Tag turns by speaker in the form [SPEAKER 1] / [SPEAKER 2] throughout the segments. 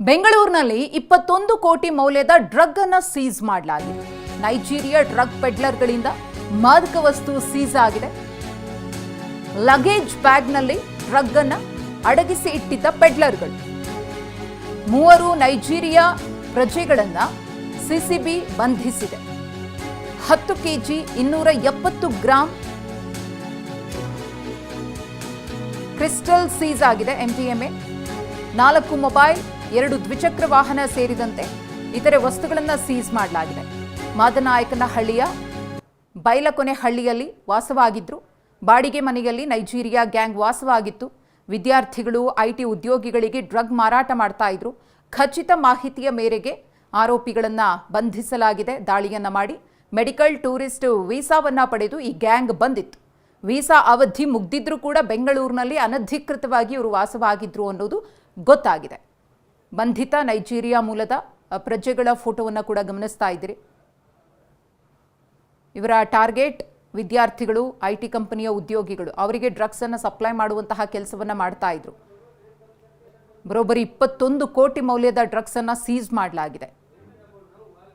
[SPEAKER 1] ಬೆಂಗಳೂರಿನಲ್ಲಿ 21 ಕೋಟಿ ಮೌಲ್ಯದ ಡ್ರಗ್ ಅನ್ನು ಸೀಸ್ ಮಾಡಲಾಗಿದೆ. ನೈಜೀರಿಯಾ ಡ್ರಗ್ ಪೆಡ್ಲರ್ಗಳಿಂದ ಮಾದಕ ವಸ್ತು ಸೀಸ್ ಆಗಿದೆ. ಲಗೇಜ್ ಬ್ಯಾಗ್ನಲ್ಲಿ ಡ್ರಗ್ ಅನ್ನು ಅಡಗಿಸಿ ಇಟ್ಟಿದ್ದ ಪೆಡ್ಲರ್ಗಳು 3 ನೈಜೀರಿಯಾ ಪ್ರಜೆಗಳನ್ನ ಸಿಸಿಬಿ ಬಂಧಿಸಿದೆ. 10 ಕೆಜಿ 270 ಗ್ರಾಂ ಕ್ರಿಸ್ಟಲ್ ಸೀಸ್ ಆಗಿದೆ. ಎಂಡಿಎಂಎ 4 ಮೊಬೈಲ್ 2 ದ್ವಿಚಕ್ರ ವಾಹನ ಸೇರಿದಂತೆ ಇತರೆ ವಸ್ತುಗಳನ್ನು ಸೀಸ್ ಮಾಡಲಾಗಿದೆ. ಮಾದನಾಯಕನಹಳ್ಳಿಯ ಬೈಲಕೊನೆಹಳ್ಳಿಯಲ್ಲಿ ವಾಸವಾಗಿದ್ರು. ಬಾಡಿಗೆ ಮನೆಯಲ್ಲಿ ನೈಜೀರಿಯಾ ಗ್ಯಾಂಗ್ ವಾಸವಾಗಿತ್ತು. ವಿದ್ಯಾರ್ಥಿಗಳು ಐಟಿ ಉದ್ಯೋಗಿಗಳಿಗೆ ಡ್ರಗ್ ಮಾರಾಟ ಮಾಡ್ತಾ ಇದ್ರು. ಖಚಿತ ಮಾಹಿತಿಯ ಮೇರೆಗೆ ಆರೋಪಿಗಳನ್ನು ಬಂಧಿಸಲಾಗಿದೆ. ದಾಳಿಯನ್ನ ಮಾಡಿ ಮೆಡಿಕಲ್ ಟೂರಿಸ್ಟ್ ವೀಸಾವನ್ನ ಪಡೆದು ಈ ಗ್ಯಾಂಗ್ ಬಂದಿತ್ತು. ವೀಸಾ ಅವಧಿ ಮುಗ್ದಿದ್ರೂ ಕೂಡ ಬೆಂಗಳೂರಿನಲ್ಲಿ ಅನಧಿಕೃತವಾಗಿ ಇವರು ವಾಸವಾಗಿದ್ರು ಅನ್ನೋದು ಗೊತ್ತಾಗಿದೆ. ಬಂಧಿತ ನೈಜೀರಿಯಾ ಮೂಲದ ಪ್ರಜೆಗಳ ಫೋಟೋವನ್ನು ಕೂಡ ಗಮನಿಸ್ತಾ ಇದ್ದೀರಿ. ಇವರ ಟಾರ್ಗೆಟ್ ವಿದ್ಯಾರ್ಥಿಗಳು, ಐಟಿ ಕಂಪನಿಯ ಉದ್ಯೋಗಿಗಳು. ಅವರಿಗೆ ಡ್ರಗ್ಸ್ ಅನ್ನು ಸಪ್ಲೈ ಮಾಡುವಂತಹ ಕೆಲಸವನ್ನ ಮಾಡ್ತಾ ಇದ್ರು. ಬರೋಬ್ಬರಿ 21 ಕೋಟಿ ಮೌಲ್ಯದ ಡ್ರಗ್ಸ್ ಅನ್ನ ಸೀಸ್ ಮಾಡಲಾಗಿದೆ.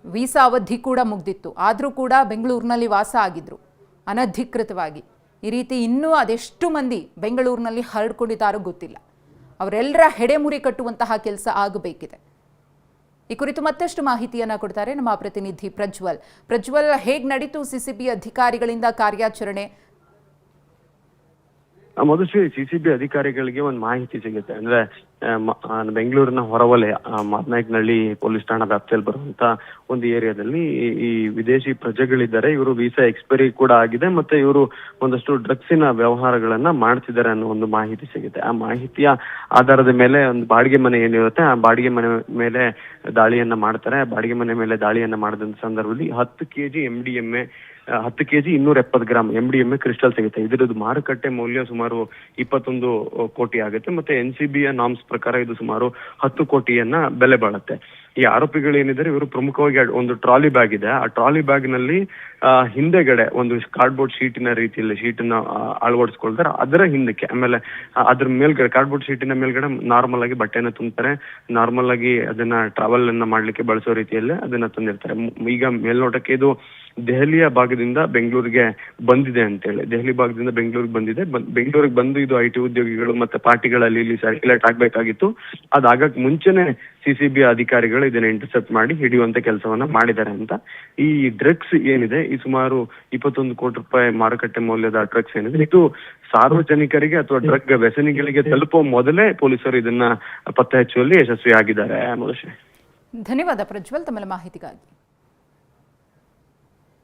[SPEAKER 1] ವೀಸಾ ಅವಧಿ ಕೂಡ ಮುಗ್ದಿತ್ತು, ಆದರೂ ಕೂಡ ಬೆಂಗಳೂರಿನಲ್ಲಿ ವಾಸ ಆಗಿದ್ರು ಅನಧಿಕೃತವಾಗಿ. ಈ ರೀತಿ ಇನ್ನೂ ಅದೆಷ್ಟು ಮಂದಿ ಬೆಂಗಳೂರಿನಲ್ಲಿ ಹರಡ್ಕೊಂಡಿದ್ದಾರೋ ಗೊತ್ತಿಲ್ಲ. ಅವರೆಲ್ಲರ ಹೆಡೆಮುರಿ ಕಟ್ಟುವಂತಹ ಕೆಲಸ ಆಗಬೇಕಿದೆ. ಈ ಕುರಿತು ಮತ್ತಷ್ಟು ಮಾಹಿತಿಯನ್ನ ಕೊಡ್ತಾರೆ ನಮ್ಮ ಪ್ರತಿನಿಧಿ ಪ್ರಜ್ವಲ್, ಹೇಗೆ ನಡೀತು ಸಿಸಿಬಿ ಅಧಿಕಾರಿಗಳಿಂದ ಕಾರ್ಯಾಚರಣೆ?
[SPEAKER 2] ಮೊದಲು ಸಿಸಿಬಿ ಅಧಿಕಾರಿಗಳಿಗೆ ಒಂದು ಮಾಹಿತಿ ಸಿಗುತ್ತೆ. ಅಂದ್ರೆ ಬೆಂಗಳೂರಿನ ಹೊರವಲಯ ಮಾದನಾಯಕನಹಳ್ಳಿ ಪೊಲೀಸ್ ಠಾಣಾ ವ್ಯಾಪ್ತಿಯಲ್ಲಿ ಬರುವಂತ ಒಂದು ಏರಿಯಾದಲ್ಲಿ ಈ ವಿದೇಶಿ ಪ್ರಜೆಗಳಿದ್ದಾರೆ. ಇವರು ವೀಸಾ ಎಕ್ಸ್ಪೈರಿ ಕೂಡ ಆಗಿದೆ, ಮತ್ತೆ ಇವರು ಒಂದಷ್ಟು ಡ್ರಗ್ಸಿನ ವ್ಯವಹಾರಗಳನ್ನ ಮಾಡ್ತಿದ್ದಾರೆ ಅನ್ನೋ ಒಂದು ಮಾಹಿತಿ ಸಿಗುತ್ತೆ. ಆ ಮಾಹಿತಿಯ ಆಧಾರದ ಮೇಲೆ ಒಂದು ಬಾಡಿಗೆ ಮನೆ ಏನಿರುತ್ತೆ, ಆ ಬಾಡಿಗೆ ಮನೆ ಮೇಲೆ ದಾಳಿಯನ್ನ ಮಾಡ್ತಾರೆ. ಬಾಡಿಗೆ ಮನೆ ಮೇಲೆ ದಾಳಿಯನ್ನ ಮಾಡಿದಂತ ಸಂದರ್ಭದಲ್ಲಿ 10 KG MDMA 10 KG 270 gram MDMA crystal ಸಿಗುತ್ತೆ. ಇದರದ್ದು ಮಾರುಕಟ್ಟೆ ಮೌಲ್ಯ ಸುಮಾರು 21 ಕೋಟಿ ಆಗುತ್ತೆ. ಮತ್ತೆ NCBಯ ನಾಮ್ಸ್ ಪ್ರಕಾರ ಇದು ಸುಮಾರು 10 ಕೋಟಿಯನ್ನ ಬೆಲೆ ಬಾಳುತ್ತೆ. ಈ ಆರೋಪಿಗಳು ಏನಿದ್ದಾರೆ, ಇವರು ಪ್ರಮುಖವಾಗಿ ಒಂದು ಟ್ರಾಲಿ ಬ್ಯಾಗ್ ಇದೆ. ಆ ಟ್ರಾಲಿ ಬ್ಯಾಗ್ ನಲ್ಲಿ ಹಿಂದೆಗಡೆ ಒಂದು ಕಾರ್ಡ್ಬೋರ್ಡ್ ಶೀಟಿನ ರೀತಿಯಲ್ಲಿ ಶೀಟನ್ನ ಅಳವಡಿಸ್ಕೊಳ್ತಾರೆ. ಅದರ ಹಿಂದಕ್ಕೆ ಆಮೇಲೆ ಅದ್ರ ಮೇಲ್ಗಡೆ ಕಾರ್ಡ್ಬೋರ್ಡ್ ಶೀಟಿನ ಮೇಲ್ಗಡೆ ನಾರ್ಮಲ್ ಆಗಿ ಬಟ್ಟೆನ ತುಂಬ್ತಾರೆ. ನಾರ್ಮಲ್ ಆಗಿ ಅದನ್ನ ಟ್ರಾವೆಲ್ ಅನ್ನ ಮಾಡ್ಲಿಕ್ಕೆ ಬಳಸೋ ರೀತಿಯಲ್ಲೇ ಅದನ್ನ ತಂದಿರ್ತಾರೆ. ಈಗ ಮೇಲ್ನೋಟಕ್ಕೆ ಇದು ದೆಹಲಿಯ ಭಾಗದಿಂದ ಬೆಂಗಳೂರಿಗೆ ಬಂದಿದೆ ಅಂತೇಳಿ, ದೆಹಲಿ ಭಾಗದಿಂದ ಬೆಂಗಳೂರಿಗೆ ಬಂದಿದೆ. ಬೆಂಗಳೂರಿಗೆ ಬಂದು ಇದು ಐಟಿ ಉದ್ಯೋಗಿಗಳು ಮತ್ತೆ ಪಾರ್ಟಿಗಳಲ್ಲಿ ಇಲ್ಲಿ ಸರ್ಕ್ಯುಲೇಟ್ ಆಗ್ಬೇಕಾಗಿತ್ತು. ಅದಾಗಕ್ ಮುಂಚೆನೆ ಸಿಸಿಬಿ ಅಧಿಕಾರಿಗಳು ಇದನ್ನ ಇಂಟರ್ಸೆಪ್ಟ್ ಮಾಡಿ ಹಿಡಿಯುವಂತ ಕೆಲಸವನ್ನ ಮಾಡಿದ್ದಾರೆ ಅಂತ. ಈ ಡ್ರಗ್ಸ್ ಏನಿದೆ, ಈ ಸುಮಾರು 21 ಕೋಟಿ ರೂಪಾಯಿ ಮಾರುಕಟ್ಟೆ ಮೌಲ್ಯದ ಡ್ರಗ್ಸ್ ಏನಿದೆ, ಇದು ಸಾರ್ವಜನಿಕರಿಗೆ ಅಥವಾ ಡ್ರಗ್ ವ್ಯಸನಿಗಳಿಗೆ ತಲುಪುವ ಮೊದಲೇ ಪೊಲೀಸರು ಇದನ್ನ ಪತ್ತೆ ಹಚ್ಚುವಲ್ಲಿ ಯಶಸ್ವಿಯಾಗಿದ್ದಾರೆ.
[SPEAKER 1] ಧನ್ಯವಾದ ಪ್ರಜ್ವಲ್, ತಮ್ಮ ಮಾಹಿತಿಗಾಗಿ.